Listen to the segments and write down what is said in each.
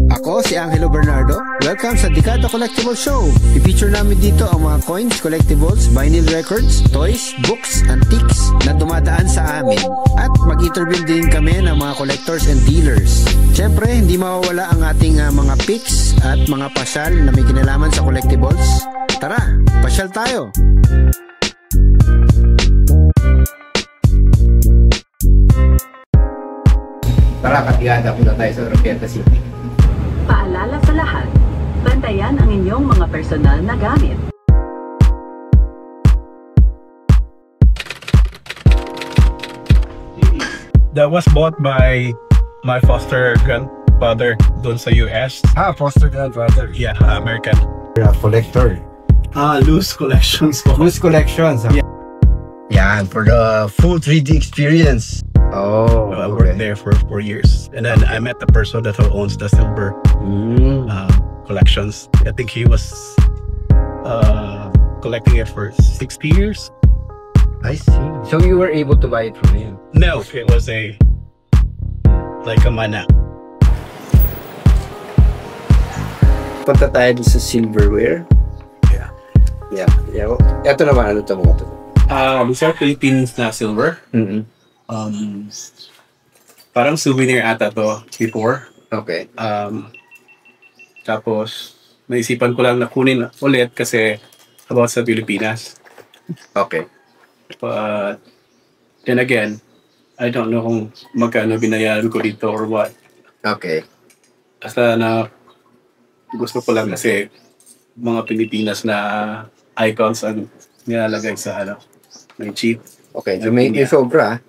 Ako si Angelo Bernardo. Welcome sa Dekada Collectible Show. I-feature namin dito ang mga coins, collectibles, vinyl records, toys, books, antiques na dumadaan sa amin. At mag-interview din kami ng mga collectors and dealers. Siyempre, hindi mawawala ang ating mga picks at mga pasyal na may kinalaman sa collectibles. Tara, pasyal tayo! Tara, Dekada, punta tayo sa Oroquieta City. Paalala sa lahat, bantayan ang inyong mga personal na gamit. That was bought by my foster grandfather doon sa US. Foster grandfather. Yeah, American. Collector. Loose collections po. Loose collections. Yeah. Yan, for the full 3D experience. Oh, I worked there for 4 years. And then I met the person that owns the silver collections. I think he was collecting it for 60 years. I see. So you were able to buy it from him? No, it was like a mana. Punta tayo sa silverware. Yeah. Ito naman, ano ito mga ito? These are Philippines na silver. Parang souvenir ata to before. Okay. Tapos naisipan ko lang na kunin ulit kasi about sa Pilipinas. Okay. But then again, I don't know kung magkano binayaran ko dito or what. Okay. Basta na gusto ko lang kasi mga Pilipinas na icons ang nilalagay sa may cheap. Okay, so may sobra.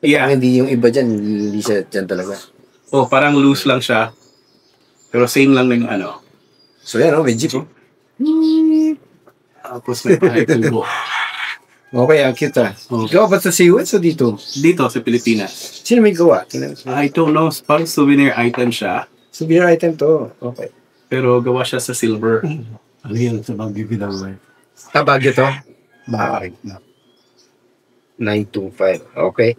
Yeah. Hindi yung iba dyan, hindi siya dyan talaga. Oh, parang loose lang siya. Pero same lang ng So yan, may jeep. Tapos may tubo. Okay, ang cute Ikaw ba sa US o dito? Dito sa Pilipinas. Sino may gawa? I don't know, parang souvenir item siya. Souvenir item to. Okay. Pero gawa siya sa silver. Ano yun sa Baguio Bidaway? Baguio to? Bakit? 925. Okay.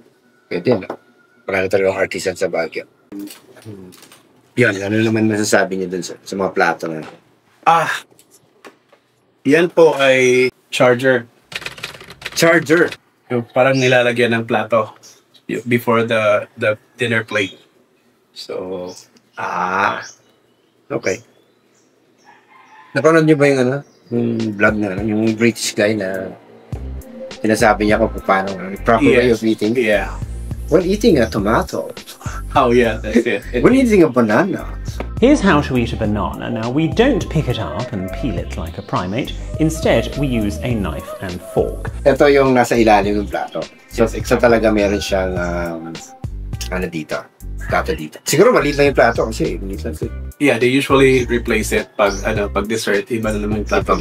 Pwede na. Marami talagang artisan sa Baguio. Yan, ano naman masasabi niyo dun sa mga plato na? Yan po ay charger. Charger? Yung parang nilalagyan ng plato before the dinner plate. So, okay. Napanood niyo ba yung yung vlog na yung British guy na sinasabi niya kung paano proper way of eating? Yeah. When eating a tomato. Oh yeah, that's it. When eating a banana. Here's how to eat a banana. Now, we don't pick it up and peel it like a primate. Instead, we use a knife and fork. Ito yung nasa ilalim ng plato. So talaga meron siyang dito. Plato dito. Siguro maliit lang yung plato kasi maliit lang ito. Yeah, they usually replace it pag dessert, iba na naman yung plato.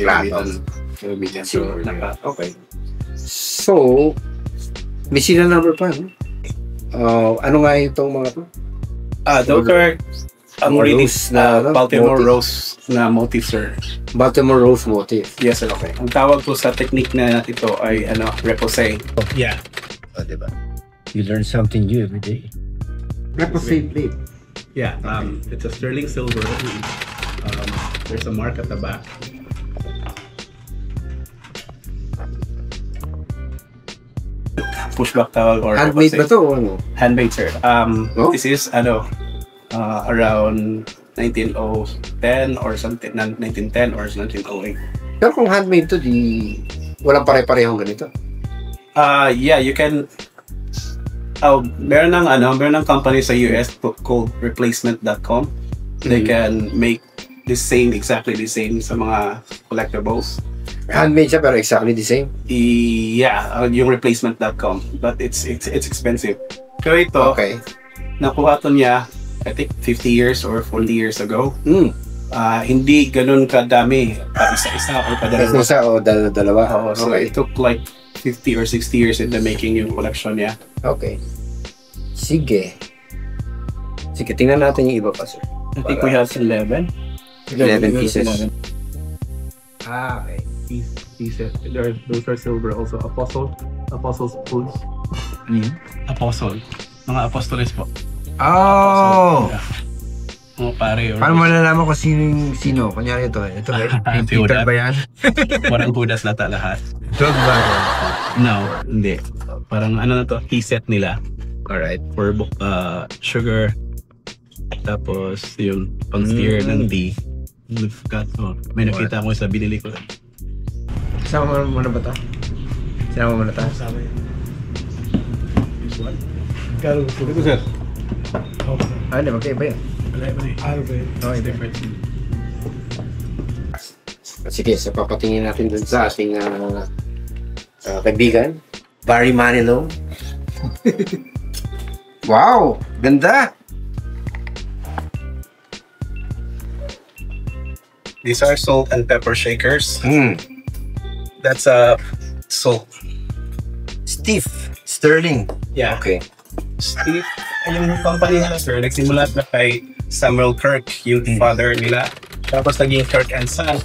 Okay. So, may serial number pa, no? Ano nga itong mga to? Those are Rose na Baltimore motif. Rose na motif, sir. Baltimore Rose motif. Yes, sir. Okay. Ang tawag po sa technique na ito ay repoussé. Yeah. Diba? You learn something new every day. Repoussé plate. Yeah, it's a sterling silver. There's a mark at the back. Pushback tawag or handmade ba to o ano? Handmade, sir. This is around 1910 or something, 1910 or 1908. Pero kung handmade to, walang pare-parehong ganito. Yeah, you can. Meron ng company sa US called replacement.com. They can make exactly the same sa mga collectibles. Handmade siya pero exactly the same? Yeah, yung replacement.com. But it's expensive. Pero ito, okay. Nakuha to niya, I think 50 years or 40 years ago. Hindi ganun kadami, isa-isa or padalawa. Isa o dalawa? So it took like 50 or 60 years in the making yung collection niya. Okay. Sige, tingnan natin yung iba pa, sir. I think we have 11 pieces. Okay. Pieces. Those are silver also. Apostles' foods. Apostle. Mga apostoles po. Oh! mga pare. Or Paano malalaman kung sino? Kunyari ito. Ito Peter ba yan? Parang Judas lata lahat. Dog ba? No, hindi. Parang ano na to, tea set nila. Alright. For sugar. Tapos yung pang-steer ng tea. May nakita ko sa binili ko. Sama mo na ba ito? Sama mo na ito? Sama yan. This one. Kalo, ito sir. Ano, magkaiba yan? Wala ba eh? Okay, Different. Sige, so papatingin natin dun sa ating kaibigan, Barry Manilow. Wow! Ganda! These are salt and pepper shakers. That's salt. Steve Sterling. Yeah. Okay. Steve, yung company nila sir, nagsimula na kay Samuel Kirk, yung father nila. Tapos naging Kirk and Son.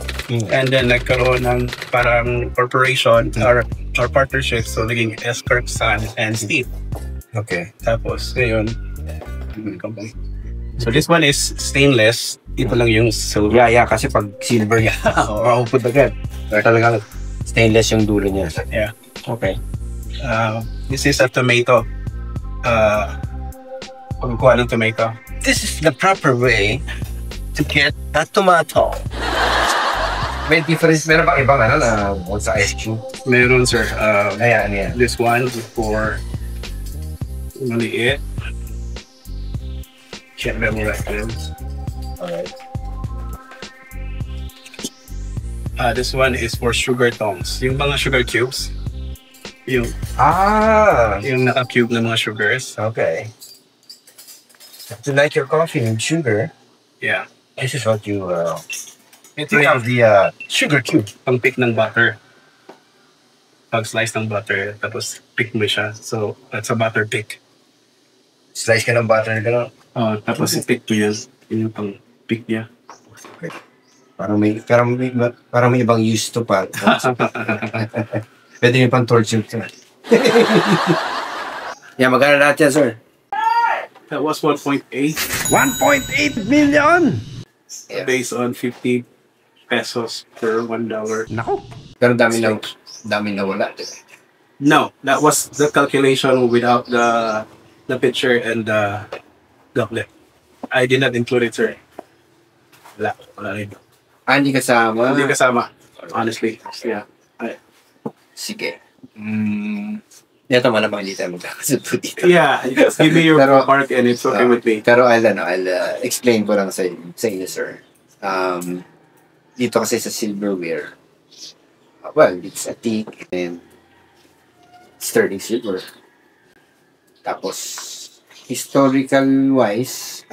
And then nagkaroon ng parang corporation or partnership. So naging S. Kirk, Son, and Steve. Okay. Tapos ngayon, company. So this one is stainless. Ito lang yung silver. Yeah, kasi pag silver yan, maupod agad. Talagang stainless yung dulo niya. Yeah. Okay. This is a tomato. Pagkuha ng tomato. This is the proper way to get a tomato. May difference, meron bang ibang ano na bukod sa ice cube? Meron sir. Ayan. This one is for maliit. Can't memorize this. Alright. This one is for sugar tongs. Yung mga sugar cubes. Yung naka-cube na mga sugars. Okay. To like your coffee with sugar, Yeah. this is what you Ito you have yung the sugar cube. pang-pick ng butter. Pag-slice ng butter, tapos pick mo siya. So, that's a butter pick. Slice ka ng butter na gano'n. Tapos i-pick mo yan. Yun yung pang-pick niya. Okay. Parang may ibang use to pa. Pwede yung pang torture to. Yeah, magkano lahat yan, sir? That was 1.8 1.8 million! Yeah. based on 50 pesos per $1. Nako. Pero dami na wala. No, that was the calculation without the picture and the goblet. I did not include it, sir. Wala rin. Hindi kasama. Hindi kasama, honestly. Yeah. Sige. Ito malamang hindi tayo magkakasunod dito. Yeah, just give me your mark and it's okay with me. Pero I'll explain ko lang sa inyo, sir. Dito kasi sa silverware, well, it's a teak and sterling silver. Tapos, historical-wise,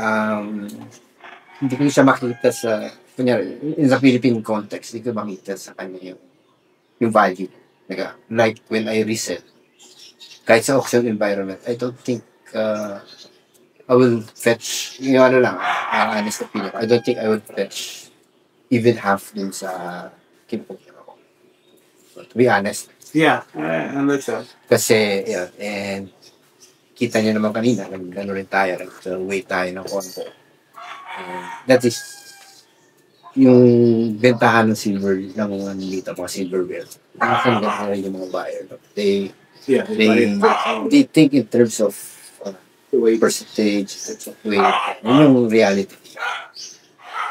hindi ko siya makita sa, kunyari, in the Philippine context, hindi ko makita sa kanya yung value. Like when I resell, kahit sa auction environment, I don't think I will fetch, yung ano lang, honest opinion, I don't think I would fetch even half dun sa kimpong ko. To be honest. Yeah, I understand. Kasi, yeah, and kita niyo naman kanina, nag-ano rin tayo, nag-wait tayo ng konti. That is yung bentahan ng silver, ng nandito, mga silverware. Nakakanggan rin yung mga buyer. They think in terms of percentage, in terms of weight, yun yung reality.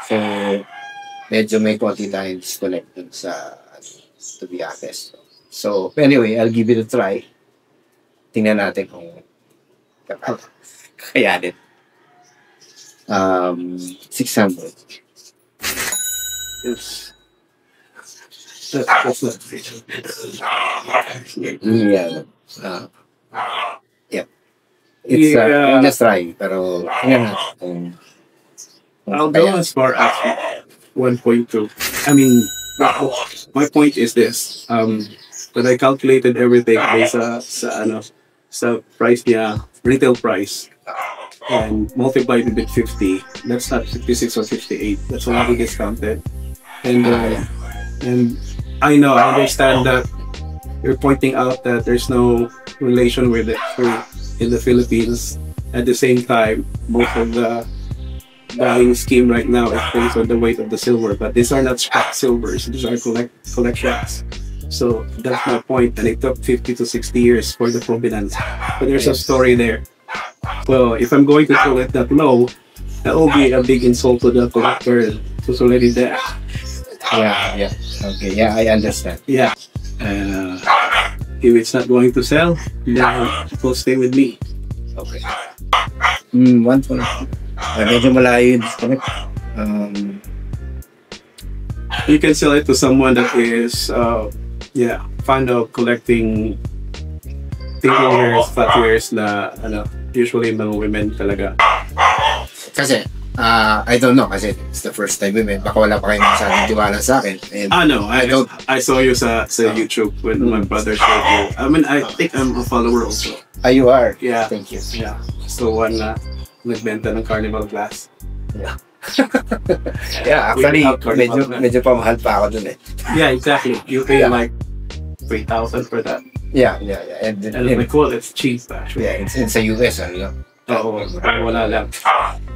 So, medyo may konti tayong disconnect dun sa, to be honest. So, anyway, I'll give it a try. Tingnan natin kung kakayanin. 600. Yes. That's not Yeah. Yeah. It's I'm just trying, pero tingnan natin kung I'll go as far as 1.2. I mean, my point is this. When I calculated everything based sa price niya, retail price, and multiplied it with 50, that's not 56 or 58. That's already discounted. And I know, I understand that you're pointing out that there's no relation with it in the Philippines. At the same time, most of the buying scheme right now is based on the weight of the silver, but these are not scrap silvers. These are collections. So that's my point, and it took 50 to 60 years for the provenance. But there's a story there. Well, if I'm going to sell it that low, that will be a big insult to the collector who's already there. Yeah. Okay, yeah, I understand. Yeah. If it's not going to sell, then it will stay with me. Okay. One point. Medyo malayo yung disconnect. You can sell it to someone that is, fond of collecting tableware, flatwares na, usually mga women talaga. Kasi, I don't know, kasi it's the first time women. Baka wala pa kayo masyadong tiwala sa akin. And No, I saw you sa YouTube when my brother showed you. I mean, I think I'm a follower also. You are? Yeah. Thank you. Yeah. So one na nagbenta ng carnival glass. Yeah. Yeah, actually, medyo pamahal pa ako dun eh. Yeah, exactly. You pay like 3,000 for that. Yeah. And like, well, it's cheap actually. Yeah, it's sa US, Oo, wala lang.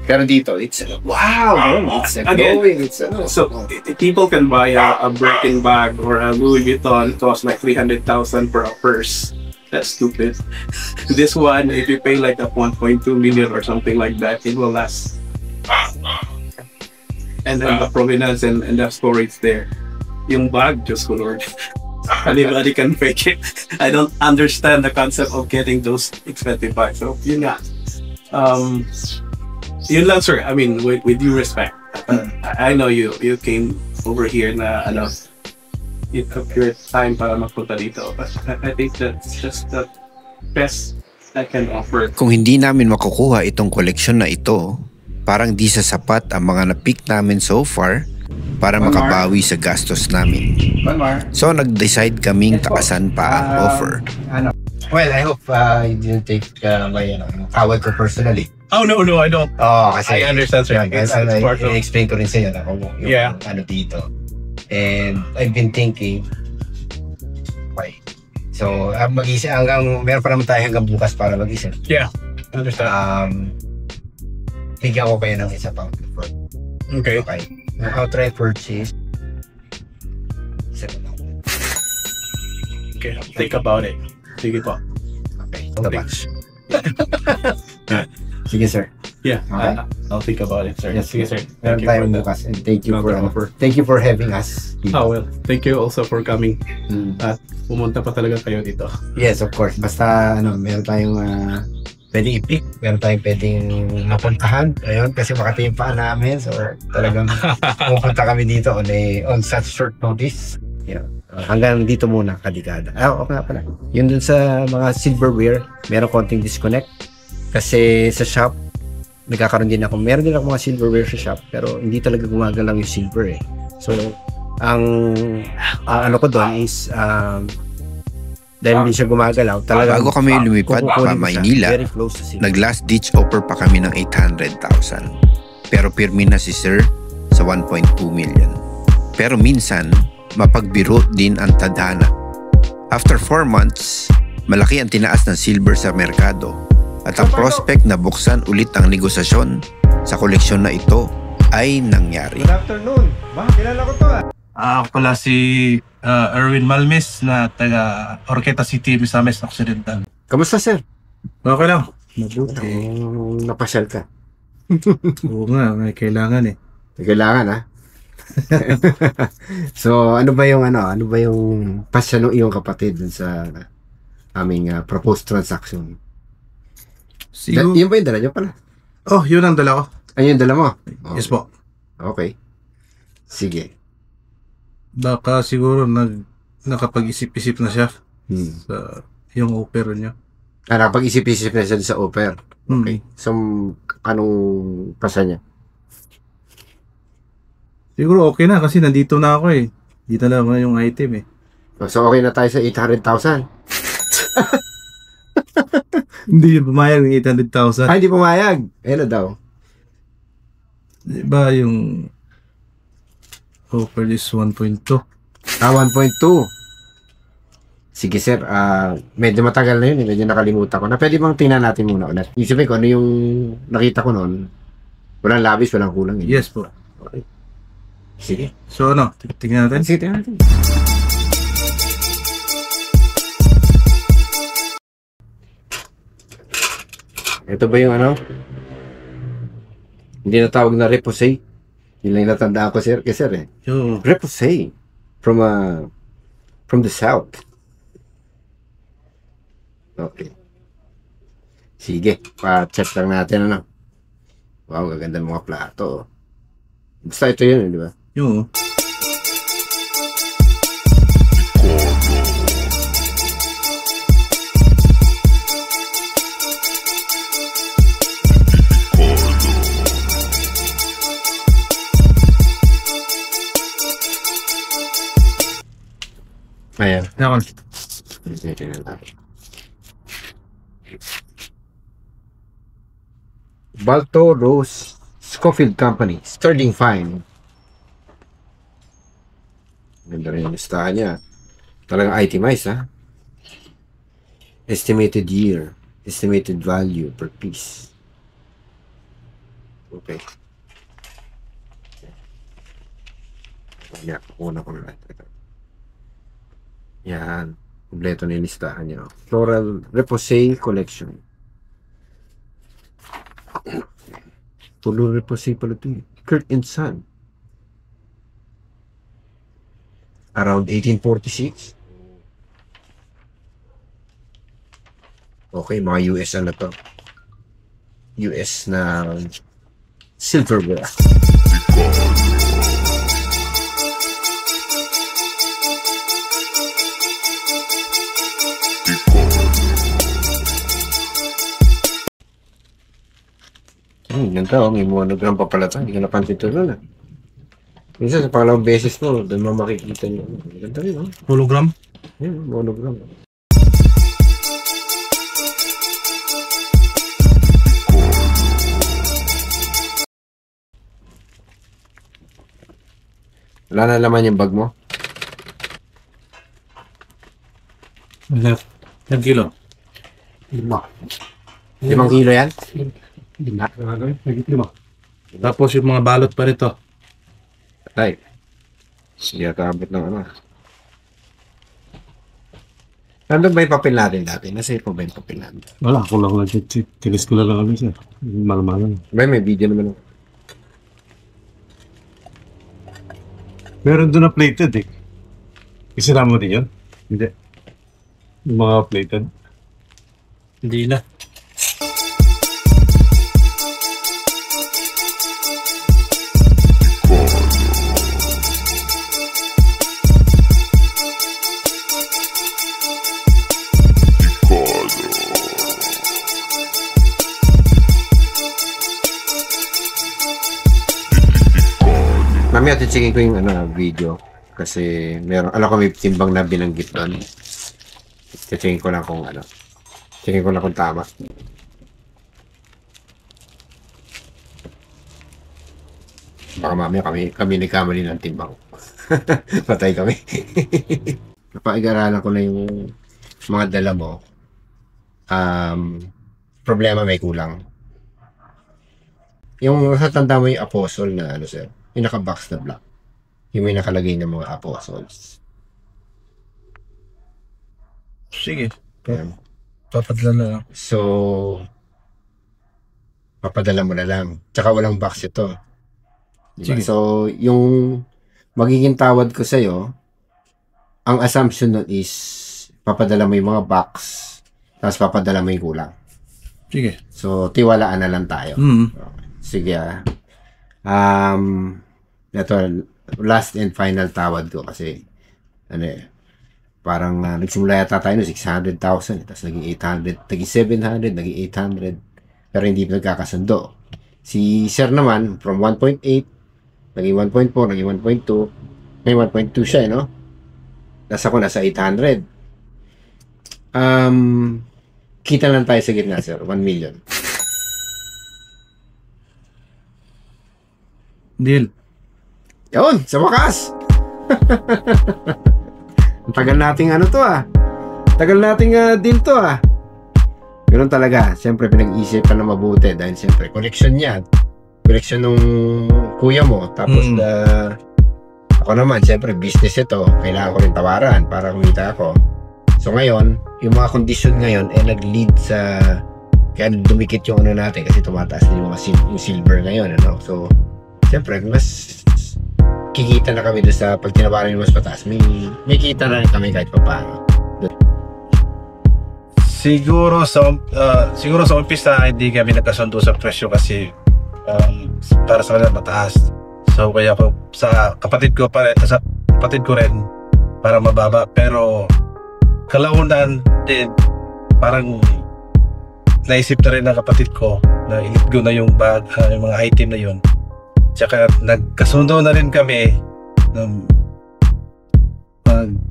Pero dito, it's wow, it's going, So, people can buy a Birkin bag or a Louis Vuitton, cost like 300,000 for a purse. That's stupid. This one, if you pay like a 1.2 million or something like that, it will last. And then the provenance and the storage there. Yung bag, just go Lord. Anybody can fake it. I don't understand the concept of getting those expensive bags. So, yun nga. Yun lang, sir. I mean, with due respect. I know you came over here na, it took your time para magpunta dito. But I think that's just the best I can offer. Kung hindi namin makukuha itong koleksyon na ito, parang di sasapat ang mga na-pick namin so far para makabawi sa gastos namin. So nag-decide kaming taasan pa ang offer. Well, I hope you didn't take my tawag ko personally. Oh, no, I don't. Kasi I understand, sir. I-explain ko rin sa'yo na kung yung dito. And I've been thinking, why? So, mag-isip meron pa naman tayo hanggang bukas para mag-isip. Yeah, I understand. Bigyan ko kayo ng isa pang effort. Okay. Yung outright purchase, okay, think about it. Sige po. Okay. Sige, sir. Yeah, okay. I'll think about it, sir. Yes, sige, sir. Meron tayong bukas. And thank you for having us. Well, thank you also for coming. At pumunta pa talaga kayo dito. Yes, of course. Basta, meron tayong pwedeng i-pick. Meron tayong pwedeng mapuntahan. Ayun, kasi makati yung paa namin. So, talagang pupunta kami dito on such short notice. Yeah. Hanggang dito muna, kadikada. Okay nga pala. Yun dun sa mga silverware, meron konting disconnect. Kasi sa shop, meron din ako mga silverware sa shop, pero hindi talaga gumagalang yung silver eh. So, ang ano ko doon is, dahil hindi siya gumagalaw, talaga. Bago kami lumipad pa Maynila, nag-last ditch offer pa kami ng 800,000. Pero pirmi na si Sir sa 1.2 million. Pero minsan, mapagbiro din ang tadhana. After 4 months, malaki ang tinaas ng silver sa merkado at ang prospect na buksan ulit ang negosasyon sa koleksyon na ito ay nangyari. Good afternoon. Kilala ko to Ako pala si Erwin Malmes na taga Orqueta City, Misamis Occidental. Kamusta, sir? Okay lang. Mabuti. Napasyal ka. Oo nga, may kailangan eh. Kailangan So, ano ba yung pasya ng iyong kapatid dun sa aming proposed transaction? Yun ba yung dala nyo pala? Oh, yun ang dala ko. Ayun yung dala mo? Oh. Yes po. Okay. Sige. Baka siguro nakapag-isip-isip na siya sa yung opera niya. Nakapag-isip-isip na siya sa opera? Okay. So, anong pasya niya? Siguro okay na kasi nandito na ako eh. Dito na lang yung item eh. So okay na tayo sa 800,000? Hindi pumayag yung 800,000. Hindi pumayag? Ano daw? Diba yung offer is 1.2? 1.2. Sige sir, medyo matagal na yun eh. Medyo nakalimutan ko na. Pwede bang tingnan natin muna ulit? Isipin ko ano yung nakita ko noon. Walang labis, walang kulang. Yes po. Okay. Sige. So ano, tingnan natin. Sige, tingnan natin. Ito ba yung ano? Hindi na tawag na Reposay. Yun lang natandaan ko, sir. Kasi, sir, eh. Yo. Reposay. From the south. Okay. Sige. Pa-check lang natin, ano. Wow, gaganda ng mga plato. Basta ito yun, di ba? Yo. Ayan. Yan. Balto Rose Scofield Company. Sterling Fine. Ganda rin yung listahan niya. Talagang itemized, ha? Estimated year. Estimated value per piece. Okay. Ayan, kukunan ko na lahat. Yan. Kompleto na yung listahan niya. Floral Reposay Collection. Floral Reposay pala ito. Kurt and Son. Around 1846. Okay, mga US na to. US na silverware. Ganda, may monogram pa pala ito. Hindi ka napansin ito na. Minsan sa pangalawang beses mo, doon mo makikita nyo. Ganda rin, no? Hologram? Yan, monogram. Wala na laman yung bag mo? 10 kilo. 5 kilo yan? 5. Tapos yung mga balot pa rito. Patay. Hindi ata abot ng ano. Nandun ba yung papel natin dati? Nasa po ba yung papel natin? Wala, ako lang tinis ko lang kami sir. Malamalan. May video naman. Meron doon na plated eh. Isinama mo din yun? Hindi. Yung mga plated. Hindi na. Mamaya titingin ko yung video kasi meron, alam ko may timbang na binanggit doon. Titingin ko lang kung tingin ko lang kung tama. Baka mamaya kami nagkamali ng timbang. Patay kami. Napaigaralan ko na yung mga dala mo. Problema may kulang. Yung tanda mo yung apostle na sir. Yung naka-box na black. Yung may nakalagay ng mga apostles. Sige. Ayan. Papadala na lang. So, papadala mo na lang. Tsaka walang box ito. Diba? Sige. So, yung magiging tawad ko sa'yo, ang assumption nun is papadala mo yung mga box, tapos papadala mo yung kulang. Sige. So, tiwalaan na lang tayo. Sige ito, last and final tawad ko kasi parang nagsimula yata tayo no 600,000 tapos naging 800, naging 700, naging 800 pero hindi nagkakasundo. Si sir naman from 1.8 naging 1.4, naging 1.2, may 1.2 siya no? Nasa 800. Kita lang tayo sa gitna sir, 1 million. Deal. Yun, sa wakas. Ang tagal nating tagal nating deal to Ganun talaga. Siyempre pinag-iisipan na mabuti dahil siyempre collection yan. koleksyon nung kuya mo. Tapos ako naman, siyempre business ito, kailangan ko rin tawaran para kumita ako. So ngayon, yung mga kondisyon ngayon nag-lead sa kaya dumikit yung ano natin kasi tumataas din yung silver ngayon, ano. So siyempre mas kikita na kami doon sa pag tinawaran yung mas pataas, may kita na rin kami kahit paano. Siguro sa umpisa hindi kami nagkasundo sa presyo kasi para sa kanila mataas. So kaya ako sa kapatid ko rin para mababa, pero kalaunan din parang naisip na rin ng kapatid ko na i-let go na yung bag, yung mga item na yun. Tsaka nagkasundo na rin kami ng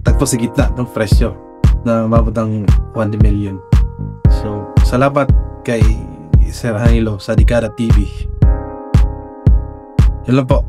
tagpo sa gitna ng presyo na mabot ng 1 million. So salamat kay Sir Hanilo sa Dekada TV. Yun lang po.